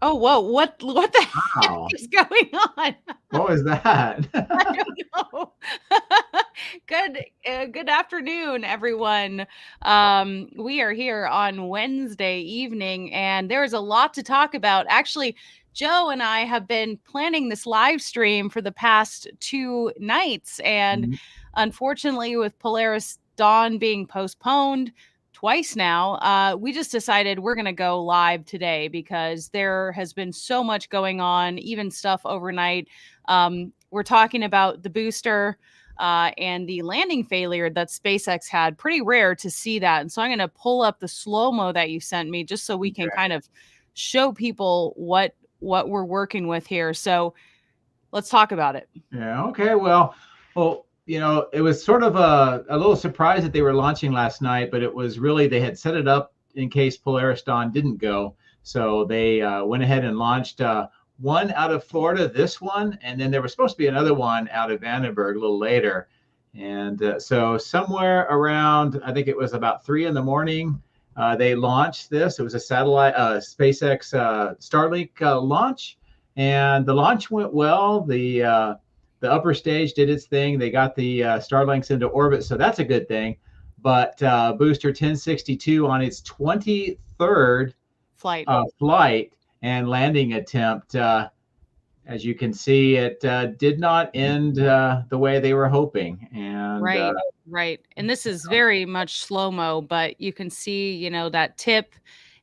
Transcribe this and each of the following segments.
Oh, whoa! What the heck Wow. is going on? What was that? I don't know. Good afternoon, everyone. We are here on Wednesday evening, and there's a lot to talk about. Actually, Joe and I have been planning this live stream for the past 2 nights, and unfortunately, with Polaris Dawn being postponed twice now, we just decided we're going to go live today because there has been so much going on, even stuff overnight. We're talking about the booster and the landing failure that SpaceX had. Pretty rare to see that. And so I'm going to pull up the slow-mo that you sent me just so we can kind of show people what we're working with here. So let's talk about it. Yeah. Okay. Well, it was sort of a little surprise that they were launching last night, but it was really they had set it up in case Polaris Dawn didn't go. So they went ahead and launched one out of Florida, this one, and then there was supposed to be another one out of Vandenberg a little later. And so somewhere around, I think it was about 3 a.m, they launched this. It was a satellite, SpaceX Starlink launch, and the launch went well. The upper stage did its thing. They got the Starlinks into orbit, so that's a good thing. But booster 1062 on its 23rd flight and landing attempt, as you can see, it did not end the way they were hoping. And right. And this is very much slow-mo, but you can see, that tip.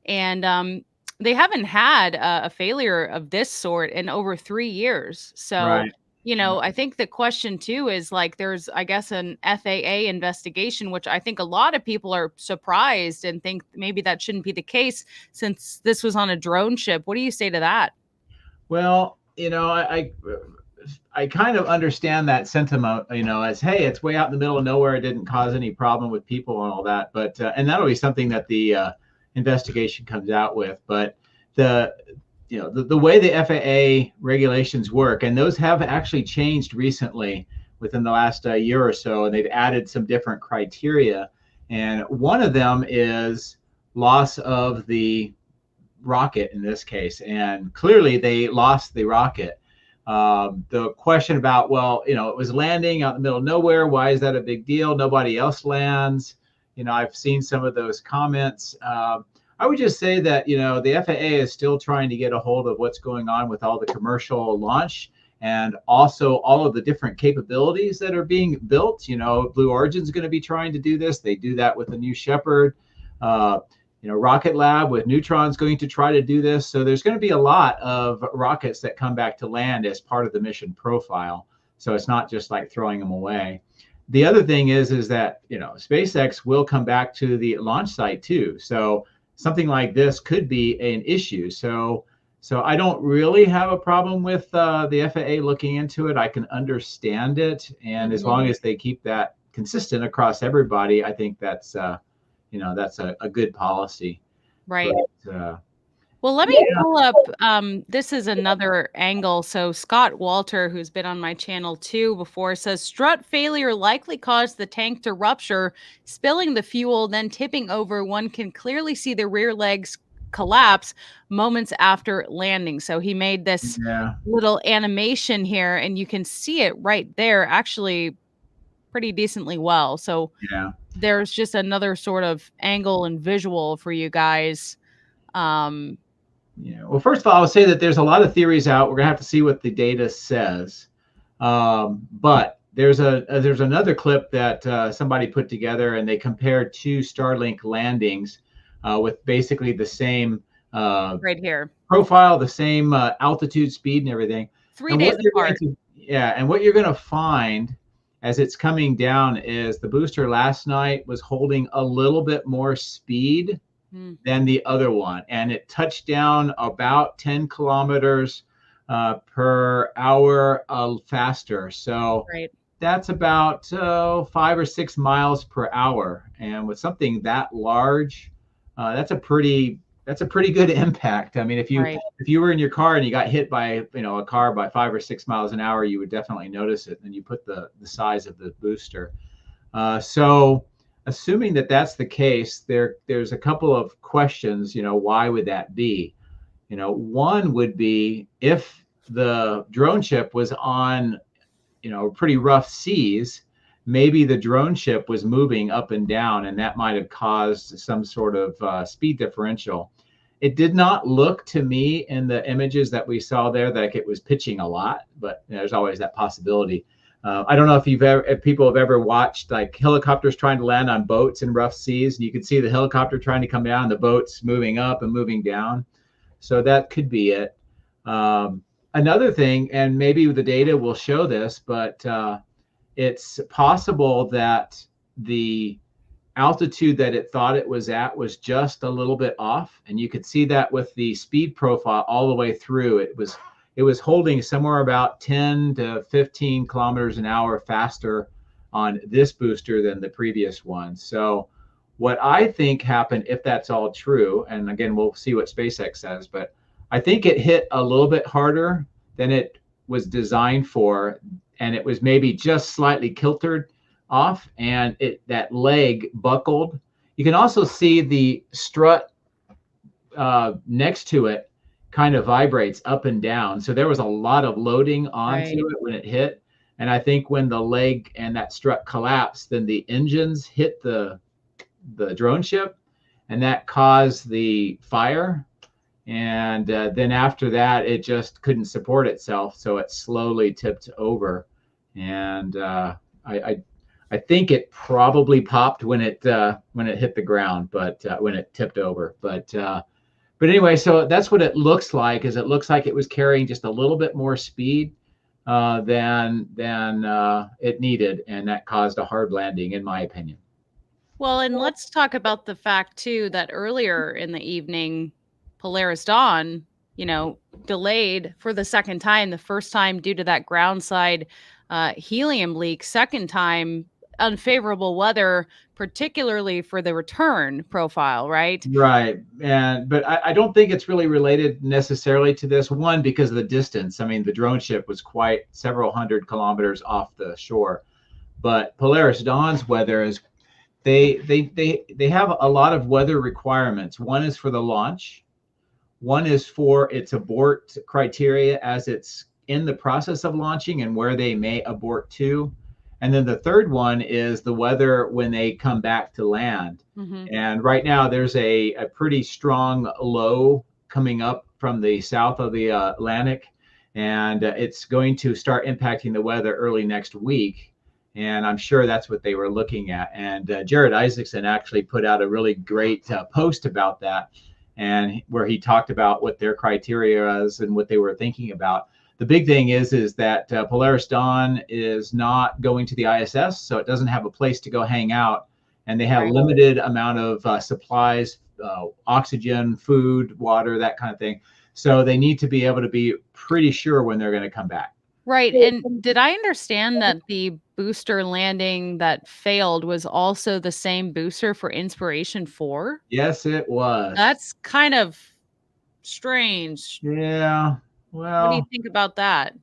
And they haven't had a failure of this sort in over 3 years. So, right. I think the question too is like there's, I guess, an FAA investigation, which I think a lot of people are surprised and think maybe that shouldn't be the case since this was on a drone ship. What do you say to that? Well, I kind of understand that sentiment, as, hey, it's way out in the middle of nowhere. It didn't cause any problem with people and all that. But and that'll be something that the investigation comes out with. But the way the FAA regulations work, and those have actually changed recently within the last year or so, and they've added some different criteria. And one of them is loss of the rocket in this case. And clearly they lost the rocket. The question about, well, it was landing out in the middle of nowhere. Why is that a big deal? Nobody else lands. I've seen some of those comments. I would just say that, the FAA is still trying to get a hold of what's going on with all the commercial launch and also all of the different capabilities that are being built. Blue Origin is going to be trying to do this. They do that with the New Shepard. Rocket Lab with Neutron's going to try to do this. So there's going to be a lot of rockets that come back to land as part of the mission profile. So it's not just like throwing them away. The other thing is that, SpaceX will come back to the launch site too. So something like this could be an issue. So I don't really have a problem with the FAA looking into it. I can understand it. And as long as they keep that consistent across everybody, I think that's that's a good policy. Right. But, well, let me pull up. This is another angle. So Scott Walter, who's been on my channel too before, says strut failure likely caused the tank to rupture, spilling the fuel, then tipping over. One can clearly see the rear legs collapse moments after landing. So he made this little animation here, and you can see it right there, actually pretty decently well. So there's just another sort of angle and visual for you guys. Well, first of all, I'll say that there's a lot of theories out. We're gonna have to see what the data says. But there's another clip that somebody put together, and they compared 2 Starlink landings with basically the same right here profile, the same altitude, speed, and everything. 3 days apart. And what you're going to find as it's coming down is the booster last night was holding a little bit more speed than the other one, and it touched down about 10 kilometers per hour faster. So that's about 5 or 6 miles per hour, and with something that large, that's a pretty good impact. I mean, if you were in your car and you got hit by a car by 5 or 6 miles an hour, you would definitely notice it. And you put the size of the booster. So assuming that that's the case, there's a couple of questions. Why would that be? One would be if the drone ship was on, pretty rough seas, maybe the drone ship was moving up and down, and that might have caused some sort of speed differential. It did not look to me in the images that we saw there like it was pitching a lot, but there's always that possibility. I don't know if people have ever watched like helicopters trying to land on boats in rough seas, and you can see the helicopter trying to come down, the boats moving up and moving down. So that could be it. Another thing, and maybe the data will show this, but it's possible that the altitude that it thought it was at was just a little bit off, and you could see that with the speed profile all the way through. It was holding somewhere about 10 to 15 kilometers an hour faster on this booster than the previous one. So what I think happened, if that's all true, and again, we'll see what SpaceX says, but I think it hit a little bit harder than it was designed for, and it was maybe just slightly kiltered off, and that leg buckled. You can also see the strut next to it kind of vibrates up and down. So there was a lot of loading onto it when it hit. And I think when the leg and that strut collapsed, then the engines hit the drone ship, and that caused the fire. And then after that, it just couldn't support itself, so it slowly tipped over. And I think it probably popped when it hit the ground, but when it tipped over. But anyway, so that's what it looks like. Is it looks like it was carrying just a little bit more speed than it needed, and that caused a hard landing, in my opinion. Well, and let's talk about the fact too that earlier in the evening, Polaris Dawn, delayed for the second time. The first time due to that ground side helium leak. Second time, unfavorable weather, particularly for the return profile, right? Right. But I don't think it's really related necessarily to this one because of the distance. I mean, the drone ship was quite several hundred kilometers off the shore. But Polaris Dawn's weather is they have a lot of weather requirements. One is for the launch. One is for its abort criteria as it's in the process of launching and where they may abort to. And then the third one is the weather when they come back to land. Mm-hmm. And right now there's a pretty strong low coming up from the south of the Atlantic, and it's going to start impacting the weather early next week. And I'm sure that's what they were looking at. And Jared Isaacson actually put out a really great post about that, and where he talked about what their criteria is and what they were thinking about. The big thing is that Polaris Dawn is not going to the ISS, so it doesn't have a place to go hang out, and they have limited amount of supplies, oxygen, food, water, that kind of thing. So they need to be able to be pretty sure when they're going to come back. Right. And did I understand that the booster landing that failed was also the same booster for Inspiration 4? Yes, it was. That's kind of strange. Yeah. Well, what do you think about that?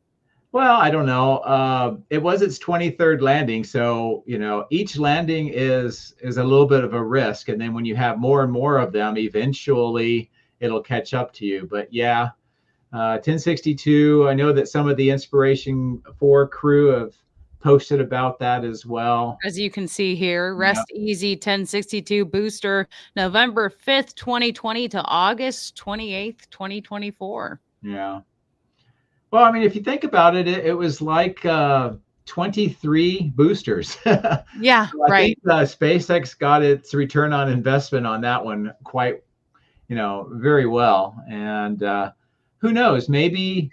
Well, I don't know. It was its 23rd landing, so each landing is a little bit of a risk, and then when you have more and more of them, eventually it'll catch up to you. But yeah, 1062. I know that some of the Inspiration 4 crew have posted about that as well. As you can see here, Rest Easy 1062 booster, November 5th, 2020 to August 28th, 2024. Yeah. Well, I mean, if you think about it, it was like 23 boosters. Yeah, so I think SpaceX got its return on investment on that one quite, very well. And who knows, maybe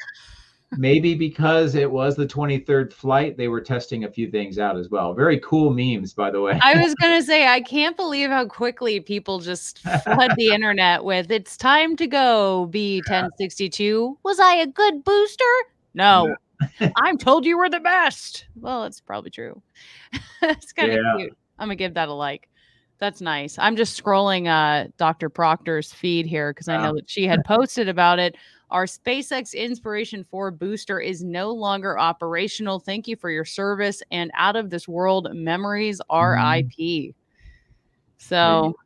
because it was the 23rd flight, they were testing a few things out as well. Very cool memes, by the way. I was going to say, I can't believe how quickly people just flood the internet with, it's time to go, B1062. Was I a good booster? No. I'm told you were the best. Well, it's probably true. It's kind of cute. I'm going to give that a like. That's nice. I'm just scrolling Dr. Proctor's feed here because I know that she had posted about it. Our SpaceX Inspiration 4 booster is no longer operational. Thank you for your service and out of this world memories, RIP. So,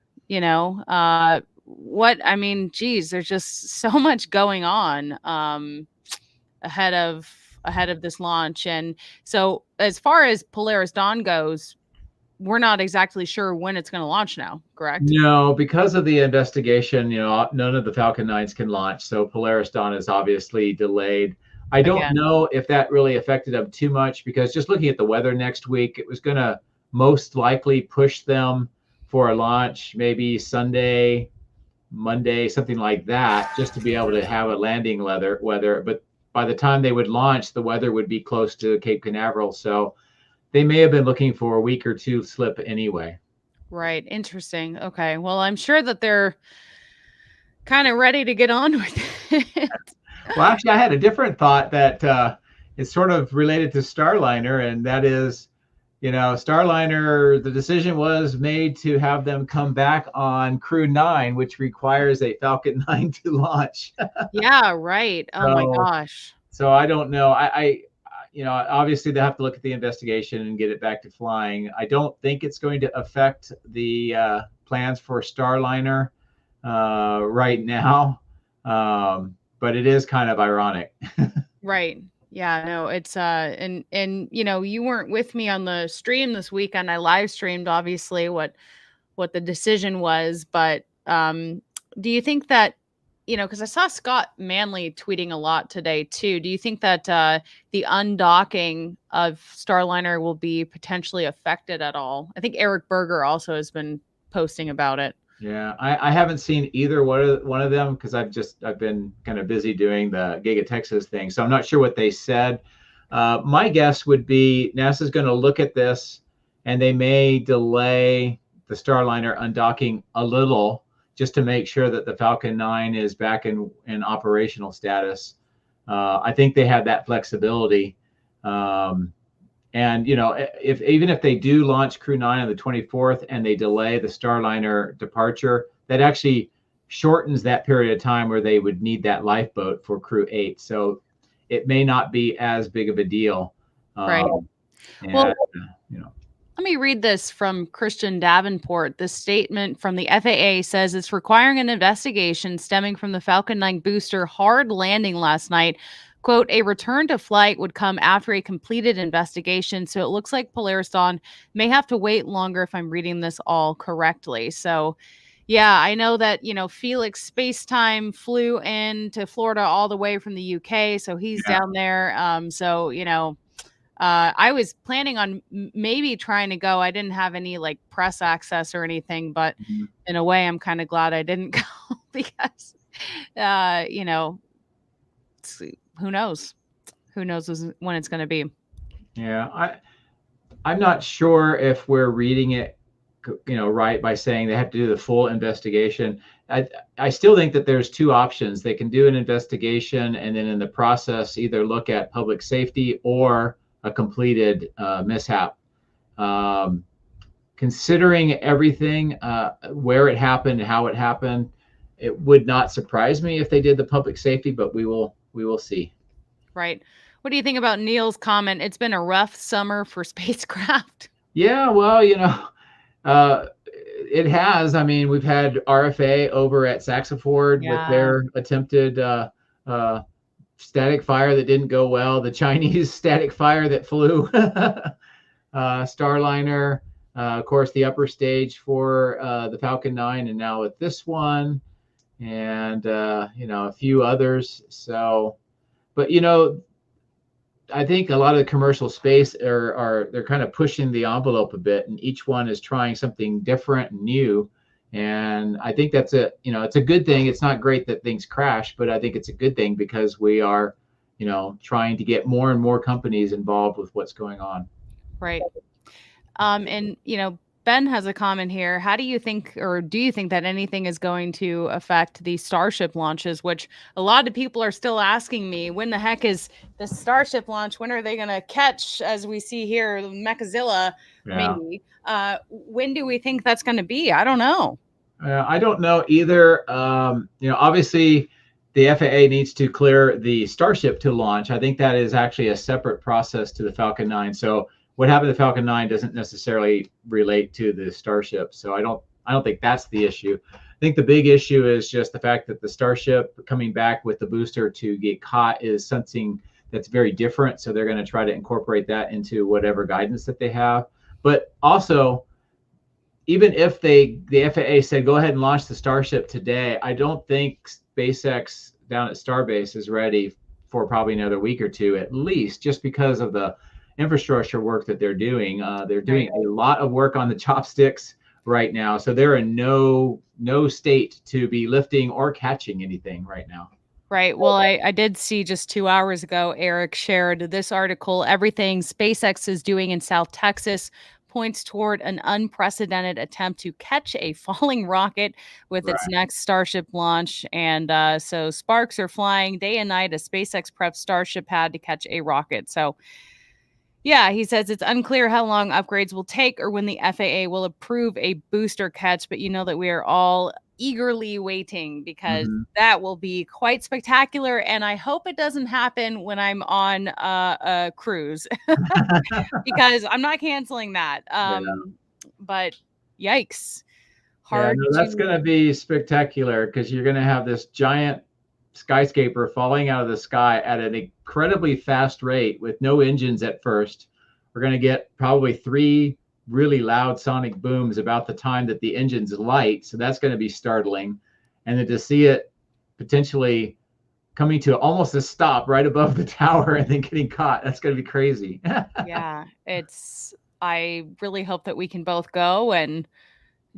what I mean, geez, there's just so much going on ahead of this launch. And so as far as Polaris Dawn goes, we're not exactly sure when it's going to launch now, correct? No, because of the investigation, none of the Falcon 9s can launch. So Polaris Dawn is obviously delayed. I don't Again. know if that really affected them too much, because just looking at the weather next week, it was going to most likely push them for a launch maybe Sunday, Monday, something like that, just to be able to have a landing weather. But by the time they would launch, the weather would be close to Cape Canaveral. So they may have been looking for a week or two slip anyway. Right. Interesting. Okay. Well, I'm sure that they're kind of ready to get on with it. Well, actually, I had a different thought that is sort of related to Starliner, and that is, Starliner, the decision was made to have them come back on Crew 9, which requires a Falcon 9 to launch. Yeah, right. Oh my gosh. So I don't know. Obviously they have to look at the investigation and get it back to flying. I don't think it's going to affect the plans for Starliner right now, but it is kind of ironic. Right. Yeah, no, it's and you weren't with me on the stream this weekend. I live streamed obviously what the decision was, but do you think that because I saw Scott Manley tweeting a lot today too. Do you think that the undocking of Starliner will be potentially affected at all? I think Eric Berger also has been posting about it. Yeah, I haven't seen either one of them, because I've been kind of busy doing the Giga Texas thing, so I'm not sure what they said. My guess would be NASA's going to look at this, and they may delay the Starliner undocking a little, just to make sure that the Falcon 9 is back in operational status. I think they have that flexibility. And even if they do launch Crew 9 on the 24th and they delay the Starliner departure, that actually shortens that period of time where they would need that lifeboat for Crew 8. So it may not be as big of a deal. Right. Well, let me read this from Christian Davenport. The statement from the FAA says it's requiring an investigation stemming from the Falcon 9 booster hard landing last night. Quote, a return to flight would come after a completed investigation. So it looks like Polaris Dawn may have to wait longer, if I'm reading this all correctly. So, yeah, I know that, Felix Spacetime flew in to Florida all the way from the UK. So he's down there. I was planning on maybe trying to go. I didn't have any like press access or anything, but in a way, I'm kind of glad I didn't go because, who knows? Who knows when it's going to be? Yeah, I'm not sure if we're reading it, right, by saying they have to do the full investigation. I still think that there's two options. They can do an investigation and then in the process either look at public safety or a completed mishap. Considering everything, where it happened, how it happened, it would not surprise me if they did the public safety, but we will see. Right. What do you think about Neil's comment? It's been a rough summer for spacecraft. Yeah, well, it has. I mean, we've had RFA over at Saxaford with their attempted static fire that didn't go well. The Chinese static fire that flew. Starliner, of course, the upper stage for the Falcon 9, and now with this one, and a few others. So, but I think a lot of the commercial space they're kind of pushing the envelope a bit, and each one is trying something different and new. And I think that's it's a good thing. It's not great that things crash, but I think it's a good thing because we are, trying to get more and more companies involved with what's going on. Right. And Ben has a comment here. How do you think, or do you think that anything is going to affect the Starship launches, which a lot of people are still asking me, when the heck is the Starship launch? When are they going to catch, as we see here, Mechazilla, maybe? When do we think that's going to be? I don't know. I don't know either. Obviously, the FAA needs to clear the Starship to launch. I think that is actually a separate process to the Falcon 9. So what happened to the Falcon 9 doesn't necessarily relate to the Starship. So I don't think that's the issue. think the big issue is just the fact that the Starship coming back with the booster to get caught is something that's very different. So they're going to try to incorporate that into whatever guidance that they have. But also, even if the FAA said go ahead and launch the Starship today, I don't think SpaceX down at Starbase is ready for probably another week or two at least, just because of the infrastructure work that they're doing. They're doing a lot of work on the chopsticks right now, so they're in no state to be lifting or catching anything right now. Right. Well, I did see just 2 hours ago, Eric shared this article. Everything SpaceX is doing in South Texas points toward an unprecedented attempt to catch a falling rocket with its next Starship launch. And so sparks are flying day and night as SpaceX preps Starship pad to catch a rocket. So, yeah, he says it's unclear how long upgrades will take or when the FAA will approve a booster catch, but you know that we are all eagerly waiting because that will be quite spectacular. And I hope it doesn't happen when I'm on a cruise because I'm not canceling that. But yikes. Hard that's going to be spectacular because you're going to have this giant skyscraper falling out of the sky at an incredibly fast rate with no engines at first. We're going to get probably 3 really loud sonic booms about the time that the engines light. So that's going to be startling. And then to see it potentially coming to almost a stop right above the tower and then getting caught, that's going to be crazy. Yeah, I really hope that we can both go and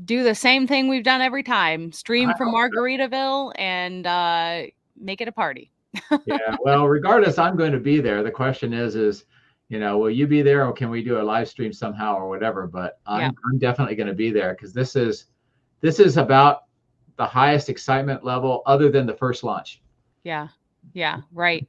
do the same thing we've done every time, stream from Margaritaville and make it a party. Yeah, well, regardless, I'm going to be there. The question is, will you be there or can we do a live stream somehow or whatever? But I'm definitely going to be there because this is about the highest excitement level other than the first launch. Yeah. Yeah. Right.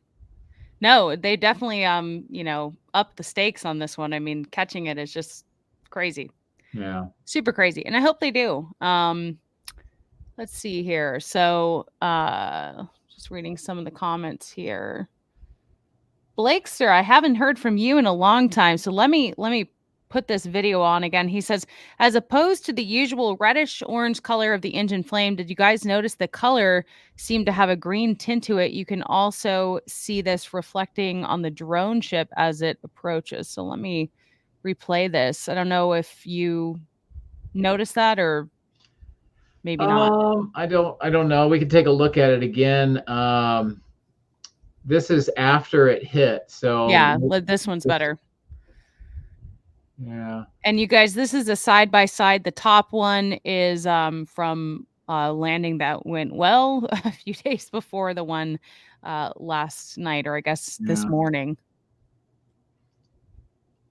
No, they definitely, up the stakes on this one. I mean, catching it is just crazy. Yeah. Super crazy. And I hope they do. Let's see here. So, just reading some of the comments here. Blake, sir, I haven't heard from you in a long time. So let me put this video on again. He says, as opposed to the usual reddish orange color of the engine flame, did you guys notice the color seemed to have a green tint to it? You can also see this reflecting on the drone ship as it approaches. So let me replay this. I don't know if you noticed that or maybe not. I don't know. We can take a look at it again. This is after it hit. So yeah, this one's better. Yeah. And you guys, this is a side by side. The top one is from landing that went well a few days before the one last night, or I guess this morning.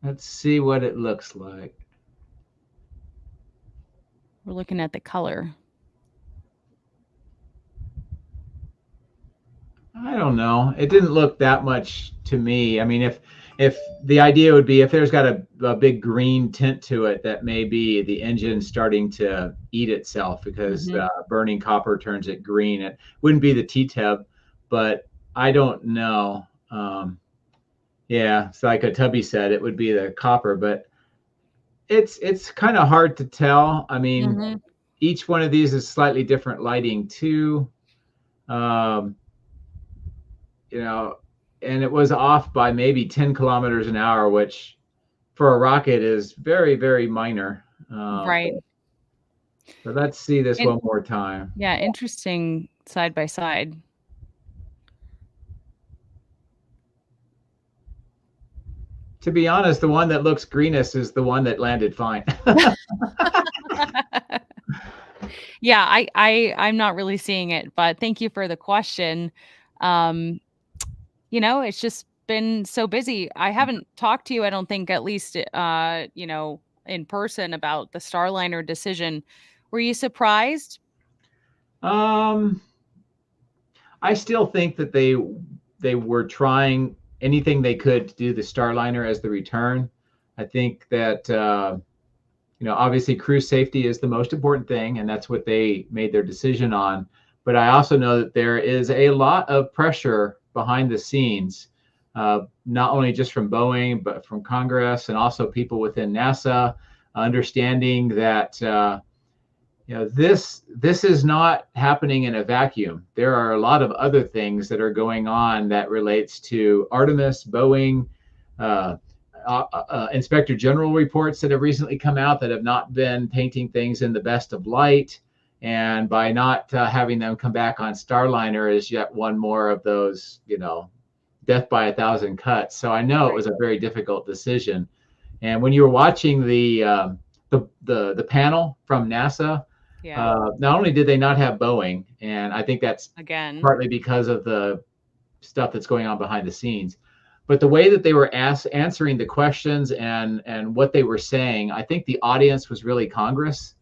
Let's see what it looks like. We're looking at the color. I don't know. It didn't look that much to me. I mean, if the idea would be if there's got a big green tint to it, that may be the engine starting to eat itself because burning copper turns it green. It wouldn't be the T-tub, but I don't know. Yeah, so like a Tubby said, it would be the copper, but it's kind of hard to tell. I mean, each one of these is slightly different lighting too. And it was off by maybe 10 kilometers an hour, which for a rocket is very, very minor. Right. So let's see this one more time. Yeah, interesting side by side. To be honest, the one that looks greenest is the one that landed fine. Yeah, I'm not really seeing it, but thank you for the question. It's just been so busy. I haven't talked to you, I don't think, at least, in person about the Starliner decision. Were you surprised? I still think that they were trying anything they could to do the Starliner as the return. I think that, obviously crew safety is the most important thing, and that's what they made their decision on. But I also know that there is a lot of pressure behind the scenes, not only just from Boeing, but from Congress and also people within NASA, understanding that, this is not happening in a vacuum. There are a lot of other things that are going on that relates to Artemis, Boeing, Inspector General reports that have recently come out that have not been painting things in the best of light. And by not having them come back on Starliner is yet one more of those, death by 1,000 cuts. So I know it was a very difficult decision. And when you were watching the panel from NASA, not only did they not have Boeing, and I think that's partly because of the stuff that's going on behind the scenes, but the way that they were answering the questions and what they were saying, I think the audience was really Congress.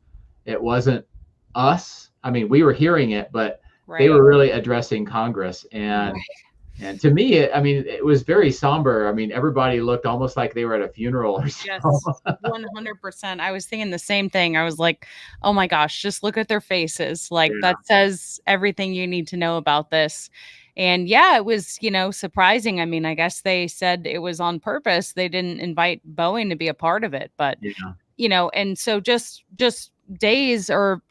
It wasn't us. I mean, we were hearing it, but they were really addressing Congress. And and to me, it was very somber. I mean, everybody looked almost like they were at a funeral or something. Yes, 100%. I was thinking the same thing. I was like, oh my gosh, just look at their faces. Like that says everything you need to know about this. And yeah, it was, surprising. I mean, I guess they said it was on purpose. They didn't invite Boeing to be a part of it, but and so just days or,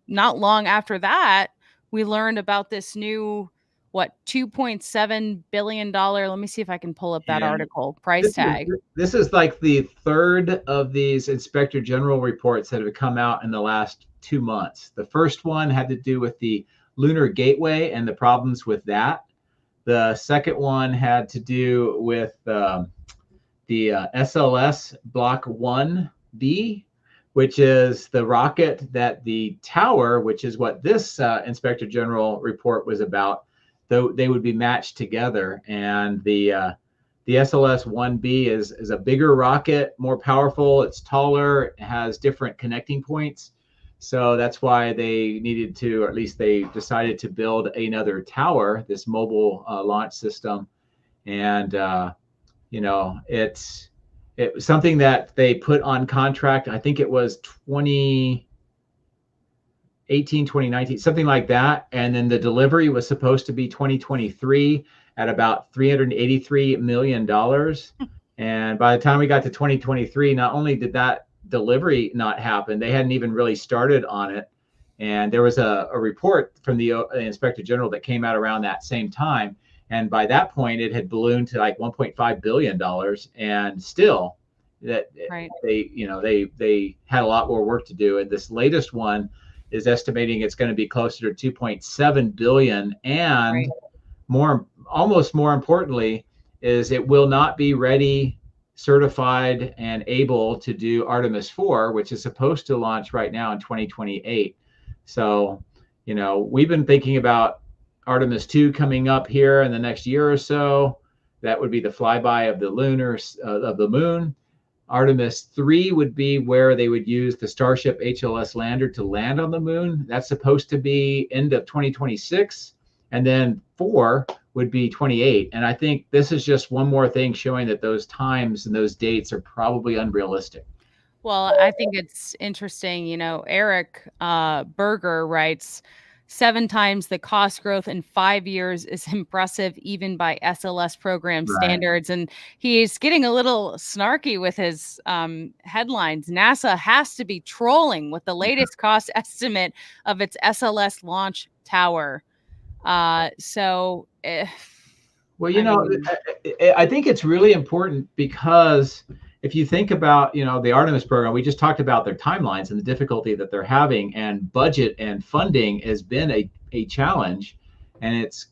not long after that, we learned about this new $2.7 billion. Let me see if I can pull up that article price tag. This is like the third of these Inspector General reports that have come out in the last 2 months. The first one had to do with the Lunar Gateway and the problems with that. The second one had to do with the SLS Block 1B, which is the rocket that the tower, which is what this Inspector General report was about, though they would be matched together. And the SLS-1B is a bigger rocket, more powerful, it's taller, it has different connecting points. So that's why they needed to, or at least they decided to build another tower, this mobile launch system. And, it was something that they put on contract. I think it was 2018, 2019, something like that. And then the delivery was supposed to be 2023 at about $383 million. And by the time we got to 2023, not only did that delivery not happen, they hadn't even really started on it. And there was a report from the Inspector General that came out around that same time. And by that point, it had ballooned to like $1.5 billion. And still, they had a lot more work to do. And this latest one is estimating it's going to be closer to 2.7 billion. And almost more importantly, is it will not be ready, certified, and able to do Artemis 4, which is supposed to launch right now in 2028. So, we've been thinking about Artemis 2 coming up here in the next year or so. That would be the flyby of the of the moon. Artemis 3 would be where they would use the Starship HLS lander to land on the moon. That's supposed to be end of 2026. And then 4 would be 28. And I think this is just one more thing showing that those times and those dates are probably unrealistic. Well, I think it's interesting. Eric Berger writes, 7 times the cost growth in 5 years is impressive, even by SLS program standards. And he's getting a little snarky with his headlines. NASA has to be trolling with the latest cost estimate of its SLS launch tower. I think it's really important because if you think about, the Artemis program, we just talked about their timelines and the difficulty that they're having, and budget and funding has been a challenge. And it's,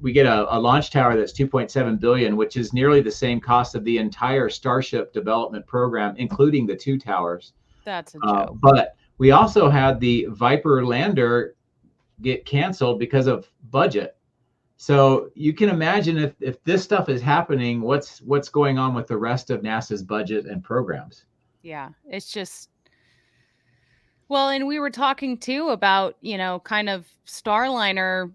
we get a launch tower that's 2.7 billion, which is nearly the same cost of the entire Starship development program, including the 2 towers. That's a joke. But we also had the Viper lander get canceled because of budget. So you can imagine if this stuff is happening, what's going on with the rest of NASA's budget and programs. Yeah, it's just, well, and we were talking too about, kind of Starliner,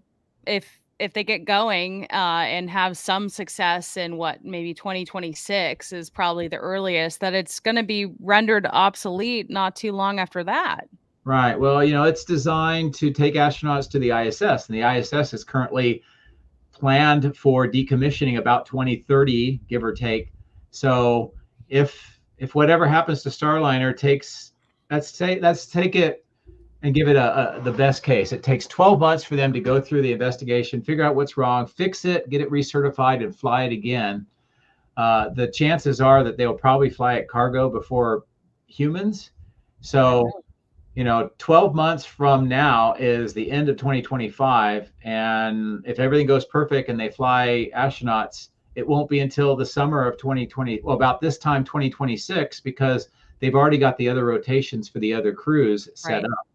if they get going and have some success in maybe 2026 is probably the earliest, that it's going to be rendered obsolete not too long after that. Right. Well, it's designed to take astronauts to the ISS, and the ISS is currently planned for decommissioning about 2030, give or take. So if whatever happens to Starliner takes, let's take it and give it the best case. It takes 12 months for them to go through the investigation, figure out what's wrong, fix it, get it recertified, and fly it again. The chances are that they'll probably fly it cargo before humans. So, 12 months from now is the end of 2025. And if everything goes perfect and they fly astronauts, it won't be until the summer of 2020, well, about this time, 2026, because they've already got the other rotations for the other crews set up.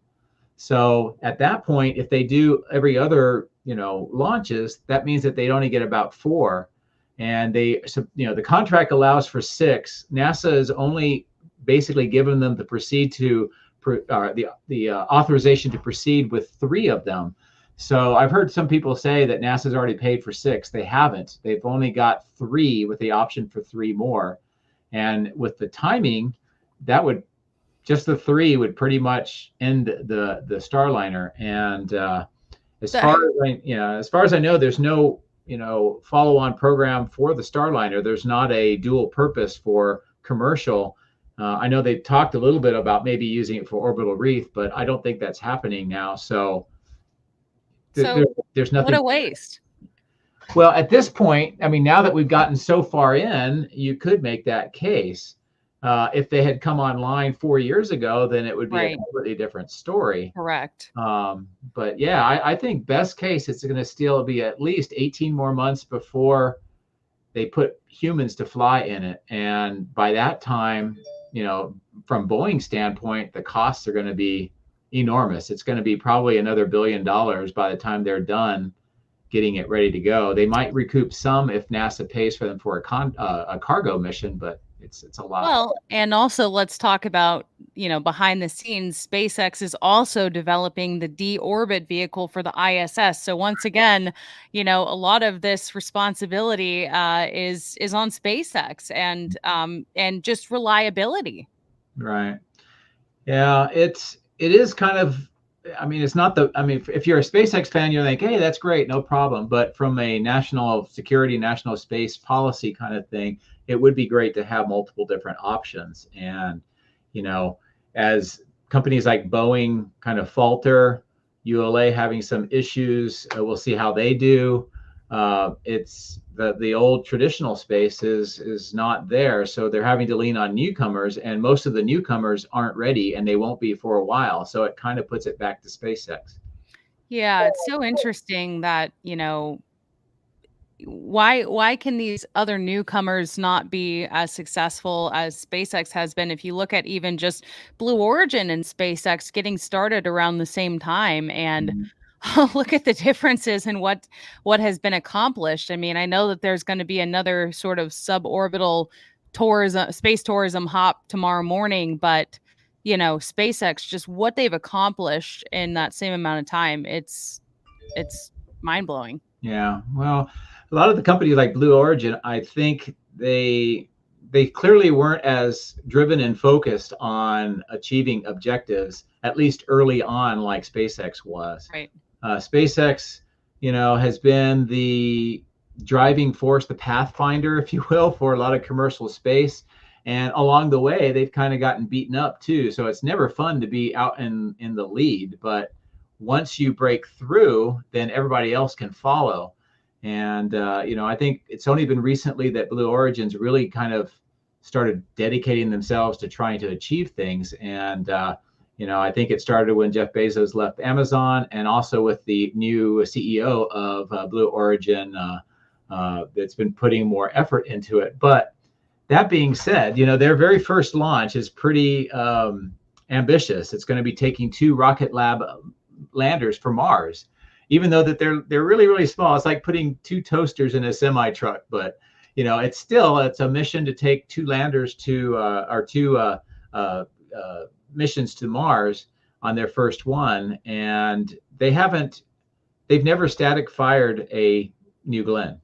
So at that point, if they do every other, launches, that means that they'd only get about 4. And the contract allows for 6. NASA is only basically given them to proceed to the authorization to proceed with 3 of them. So I've heard some people say that NASA's already paid for 6. They haven't. They've only got 3 with the option for 3 more. And with the timing, that would just the 3 would pretty much end the Starliner. And as far as I know, there's no follow-on program for the Starliner. There's not a dual purpose for commercial. I know they talked a little bit about maybe using it for orbital reef, but I don't think that's happening now. So there's nothing. What a waste. Well, at this point, I mean, now that we've gotten so far in, you could make that case. If they had come online 4 years ago, then it would be a completely different story. Correct. But yeah, I think best case, it's going to still be at least 18 more months before they put humans to fly in it. And by that time, from Boeing's standpoint, the costs are going to be enormous. It's going to be probably another $1 billion by the time they're done getting it ready to go. They might recoup some if NASA pays for them for a cargo mission, but it's a lot. Well, and also let's talk about, behind the scenes, SpaceX is also developing the deorbit vehicle for the ISS. So once again, a lot of this responsibility is on SpaceX and just reliability. Right. Yeah, it is kind of, I mean, it's not if you're a SpaceX fan, you're like, hey, that's great, no problem. But from a national security, national space policy kind of thing, it would be great to have multiple different options. And, as companies like Boeing kind of falter, ULA having some issues, we'll see how they do. It's the old traditional space is not there. So they're having to lean on newcomers, and most of the newcomers aren't ready, and they won't be for a while. So it kind of puts it back to SpaceX. Yeah, it's so interesting that, why can these other newcomers not be as successful as SpaceX has been? If you look at even just Blue Origin and SpaceX getting started around the same time, and look at the differences in what has been accomplished. I mean, I know that there's going to be another sort of suborbital tourism, space tourism hop tomorrow morning, but SpaceX, just what they've accomplished in that same amount of time, it's mind blowing. Yeah, well, a lot of the companies like Blue Origin, I think they clearly weren't as driven and focused on achieving objectives, at least early on, like SpaceX was. Right. SpaceX, has been the driving force, the pathfinder, if you will, for a lot of commercial space. And along the way, they've kind of gotten beaten up too. So it's never fun to be out in the lead. But once you break through, then everybody else can follow. And, I think it's only been recently that Blue Origin's really kind of started dedicating themselves to trying to achieve things. And, I think it started when Jeff Bezos left Amazon, and also with the new CEO of Blue Origin that's been putting more effort into it. But that being said, their very first launch is pretty ambitious. It's going to be taking 2 Rocket Lab landers for Mars, even though that they're really, really small. It's like putting 2 toasters in a semi truck, but it's a mission to take 2 landers to 2 missions to Mars on their first one. And they've never static fired a New Glenn,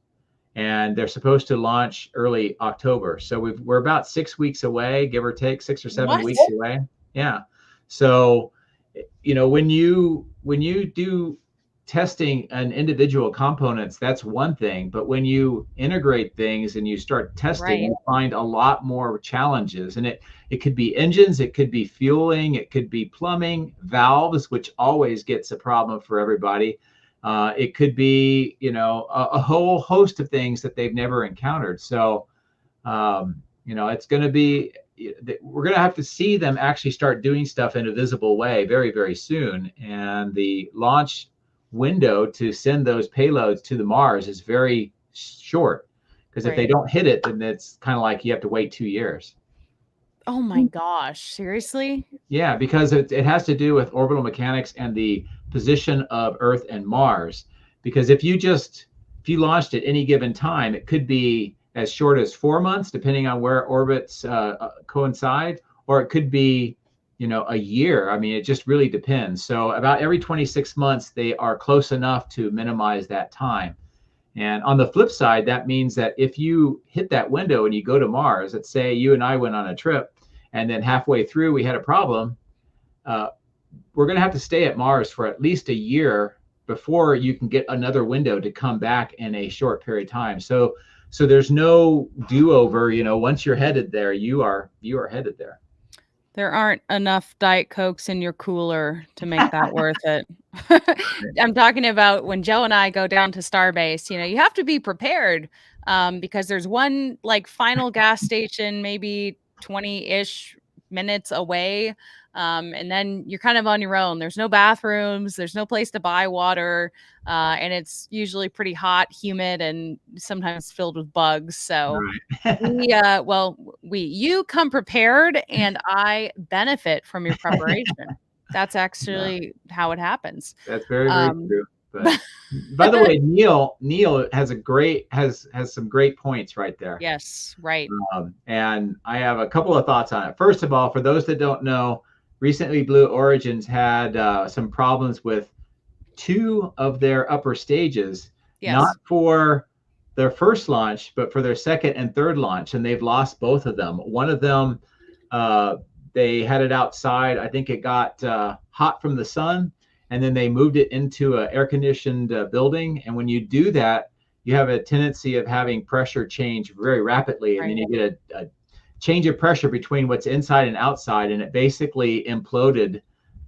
and they're supposed to launch early October. So we're about 6 weeks away, give or take 6 or 7 weeks away. Yeah. So, when you do testing an individual components, that's one thing. But when you integrate things and you start testing, you find a lot more challenges. And it could be engines, it could be fueling, it could be plumbing, valves, which always gets a problem for everybody. It could be, a whole host of things that they've never encountered. So, it's going to be, we're going to have to see them actually start doing stuff in a visible way very, very soon. And the launch window to send those payloads to the Mars is very short, because if they don't hit it, then it's kind of like you have to wait 2 years. Oh my gosh, seriously? Yeah, because it has to do with orbital mechanics and the position of Earth and Mars. Because if you launched at any given time, it could be as short as 4 months, depending on where orbits coincide, or it could be, a year. I mean, it just really depends. So about every 26 months, they are close enough to minimize that time. And on the flip side, that means that if you hit that window and you go to Mars, let's say you and I went on a trip, and then halfway through we had a problem, we're going to have to stay at Mars for at least a year before you can get another window to come back in a short period of time. So there's no do-over. Once you're headed there, you are headed there. There aren't enough Diet Cokes in your cooler to make that worth it. I'm talking about when Joe and I go down to Starbase, you have to be prepared, because there's one final gas station, maybe 20-ish minutes away. And then you're kind of on your own. There's no bathrooms, there's no place to buy water. And it's usually pretty hot, humid, and sometimes filled with bugs. So you come prepared, and I benefit from your preparation. That's actually how it happens. That's very, very true. But by the way, Neil has has some great points right there. Yes, right. And I have a couple of thoughts on it. First of all, for those that don't know, recently Blue Origin's had some problems with 2 of their upper stages, not for their first launch, but for their second and third launch, and they've lost both of them. One of them, they had it outside. I think it got hot from the sun, and then they moved it into an air-conditioned building. And when you do that, you have a tendency of having pressure change very rapidly, and then you get a change of pressure between what's inside and outside, and it basically imploded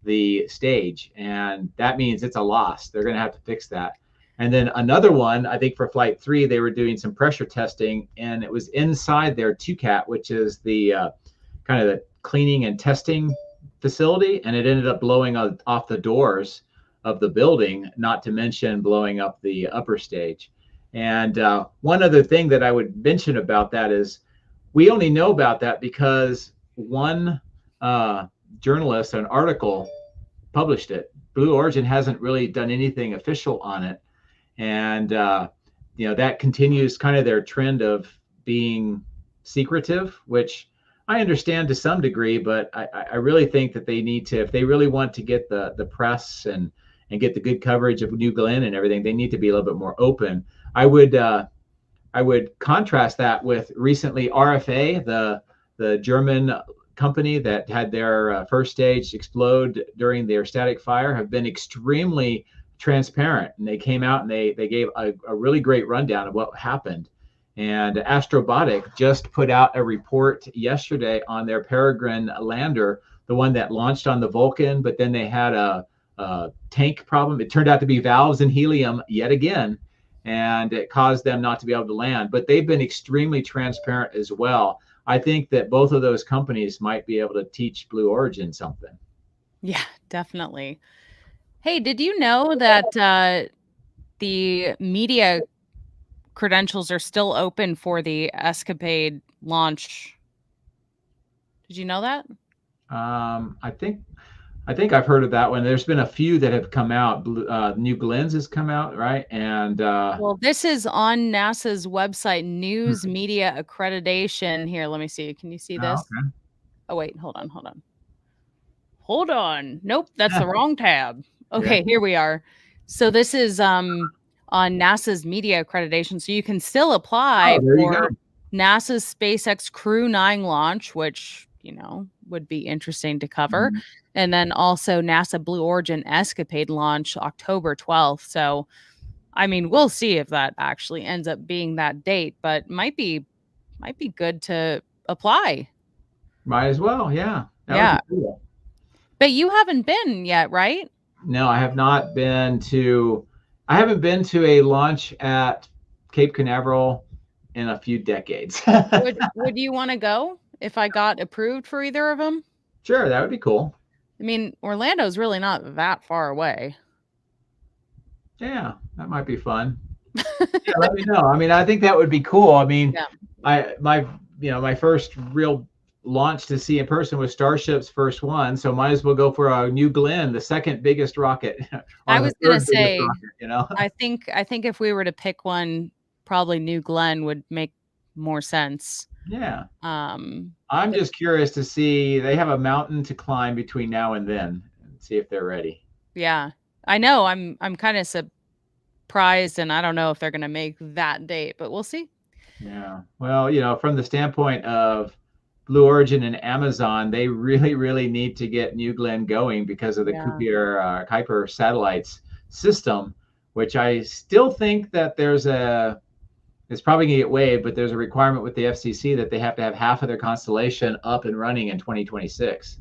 the stage, and that means it's a loss. They're going to have to fix that. And then another one, I think for Flight 3, they were doing some pressure testing, and it was inside their TUCAT, which is the kind of the cleaning and testing facility, and it ended up blowing off the doors of the building, not to mention blowing up the upper stage. And one other thing that I would mention about that is we only know about that because one journalist, an article, published it. Blue Origin hasn't really done anything official on it. And, that continues kind of their trend of being secretive, which I understand to some degree, but I really think that they need to, if they really want to get the press and get the good coverage of New Glenn and everything, they need to be a little bit more open. I would contrast that with recently RFA, the German company that had their first stage explode during their static fire, have been extremely transparent, and they came out and they gave a really great rundown of what happened. And Astrobotic just put out a report yesterday on their Peregrine lander, the one that launched on the Vulcan, but then they had a tank problem. It turned out to be valves and helium yet again, and it caused them not to be able to land. But they've been extremely transparent as well. I think that both of those companies might be able to teach Blue Origin something. Yeah, definitely. Hey, did you know that the media credentials are still open for the Escapade launch? Did you know that? I think I've heard of that one. There's been a few that have come out. New Glenn's has come out, right? And well, this is on NASA's website, News Media Accreditation. Here, let me see. Can you see this? Okay. Oh, wait, hold on. Nope, that's the wrong tab. Okay, Here we are. So this is on NASA's media accreditation. So you can still apply for NASA's SpaceX Crew 9 launch, which, would be interesting to cover. And then also NASA Blue Origin Escapade launch October 12th. So, I mean, we'll see if that actually ends up being that date, but might be good to apply. Might as well. Yeah. That would Yeah. be cool. But you haven't been yet, right? No, I have not been to, I haven't been to a launch at Cape Canaveral in a few decades. Would you want to go if I got approved for either of them? Sure, that would be cool. I mean, Orlando's really not that far away. Yeah, that might be fun. Yeah, let me know. I mean, I think that would be cool. I mean, Yeah. my first real launch to see in person was Starship's first one, so might as well go for a New Glenn, the second biggest rocket, I or the was gonna third biggest say, rocket. You know. I think if we were to pick one, probably New Glenn would make more sense. Yeah. Um, I'm just curious to see. They have a mountain to climb between now and then, and see if they're ready. yeah, I know. I'm kind of surprised, and I don't know if they're gonna make that date, but we'll see. Yeah. Well, from the standpoint of Blue Origin and Amazon, they really, really need to get New Glenn going because of the Yeah. Kuiper satellites system, which I still think that it's probably going to get waived, but there's a requirement with the FCC that they have to have half of their constellation up and running in 2026.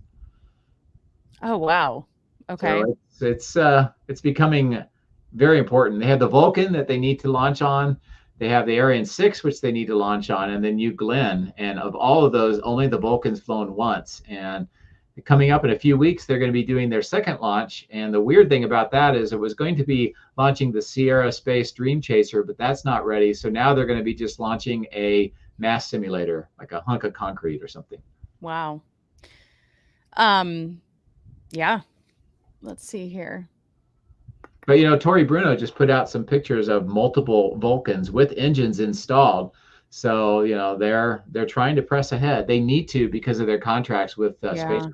Oh wow. Okay. So it's becoming very important. They have the Vulcan that they need to launch on. They have the Ariane 6, which they need to launch on, and then New Glenn. And of all of those, only the Vulcan's flown once. And coming up in a few weeks, they're going to be doing their second launch. And the weird thing about that is it was going to be launching the Sierra Space Dream Chaser, but that's not ready. So now they're going to be just launching a mass simulator, like a hunk of concrete or something. Wow. Yeah. Let's see here. But Tori Bruno just put out some pictures of multiple Vulcans with engines installed. So they're trying to press ahead. They need to because of their contracts with Space Force.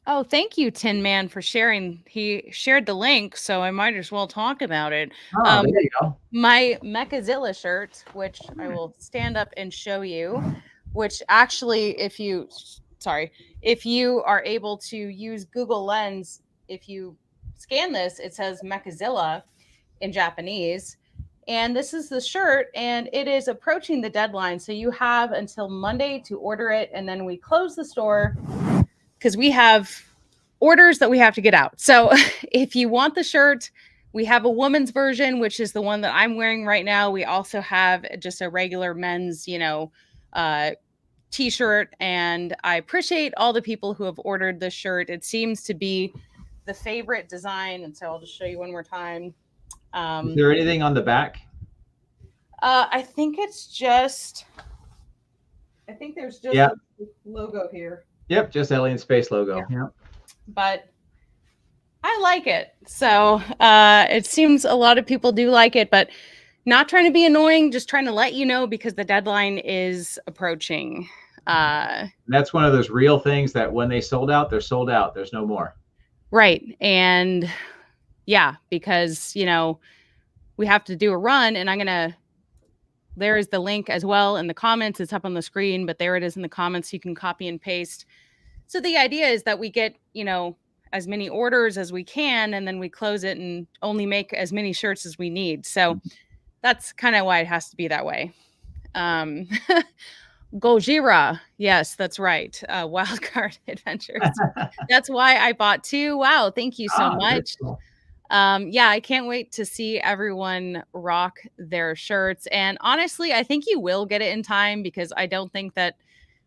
Oh, thank you, Tin Man, for sharing. He shared the link, so I might as well talk about it. Oh, there you go. My Mechazilla shirt, which I will stand up and show you, which actually, if you are able to use Google Lens, if you scan this, it says Mechazilla in Japanese. And this is the shirt, and it is approaching the deadline. So you have until Monday to order it, and then we close the store because we have orders that we have to get out. So if you want the shirt, we have a woman's version, which is the one that I'm wearing right now. We also have just a regular men's, t-shirt. And I appreciate all the people who have ordered this shirt. It seems to be the favorite design. And so I'll just show you one more time. Is there anything on the back? I think there's just a logo here. Yep, just Alien Space logo. Yeah. But I like it. So it seems a lot of people do like it, but not trying to be annoying, just trying to let you know because the deadline is approaching. That's one of those real things that when they sold out, they're sold out. There's no more. Right. And yeah, because, we have to do a run, and there is the link as well in the comments. It's up on the screen, but there it is in the comments. You can copy and paste. So the idea is that we get, as many orders as we can, and then we close it and only make as many shirts as we need. So that's kind of why it has to be that way. Gojira. Yes, that's right. Wildcard Adventures. That's why I bought 2. Wow. Thank you so much. Cool. Yeah, I can't wait to see everyone rock their shirts. And honestly, I think you will get it in time because I don't think that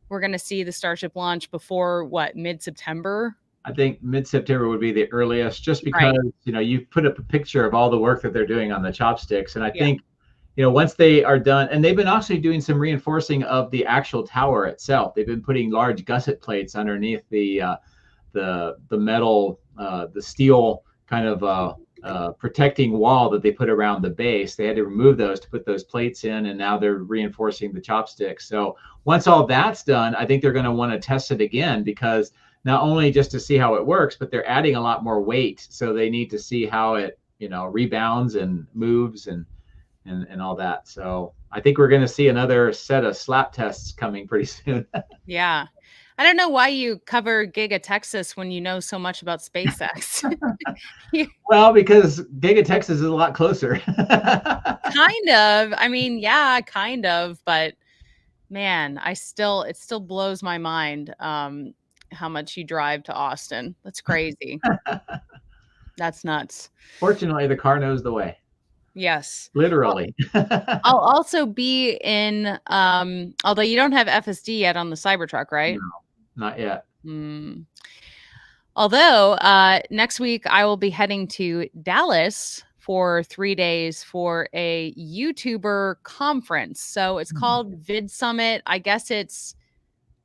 we're going to see the Starship launch before mid-September. I think mid-September would be the earliest, just because, you put up a picture of all the work that they're doing on the chopsticks. And I think, once they are done, and they've been actually doing some reinforcing of the actual tower itself. They've been putting large gusset plates underneath the metal, the steel kind of protecting wall that they put around the base. They had to remove those to put those plates in, and now they're reinforcing the chopsticks. So once all that's done, I think they're going to want to test it again, because not only just to see how it works, but they're adding a lot more weight. So they need to see how it, rebounds and moves and all that. So I think we're going to see another set of slap tests coming pretty soon. Yeah. I don't know why you cover Giga Texas when you know so much about SpaceX. Well, because Giga Texas is a lot closer. Kind of. I mean, yeah, kind of, but man, it still blows my mind how much you drive to Austin. That's crazy. That's nuts. Fortunately, the car knows the way. Yes. Well, Literally. I'll also be in although you don't have FSD yet on the Cybertruck, right? No, not yet. Hmm. Although next week I will be heading to Dallas for 3 days for a YouTuber conference. So it's called Vid Summit. I guess it's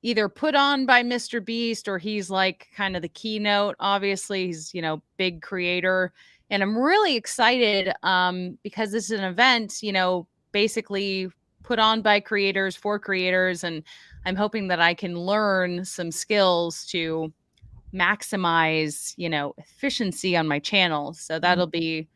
either put on by Mr. Beast or he's like kind of the keynote. Obviously, he's, big creator. And I'm really excited because this is an event, basically put on by creators for creators. And I'm hoping that I can learn some skills to maximize, efficiency on my channel. So that'll be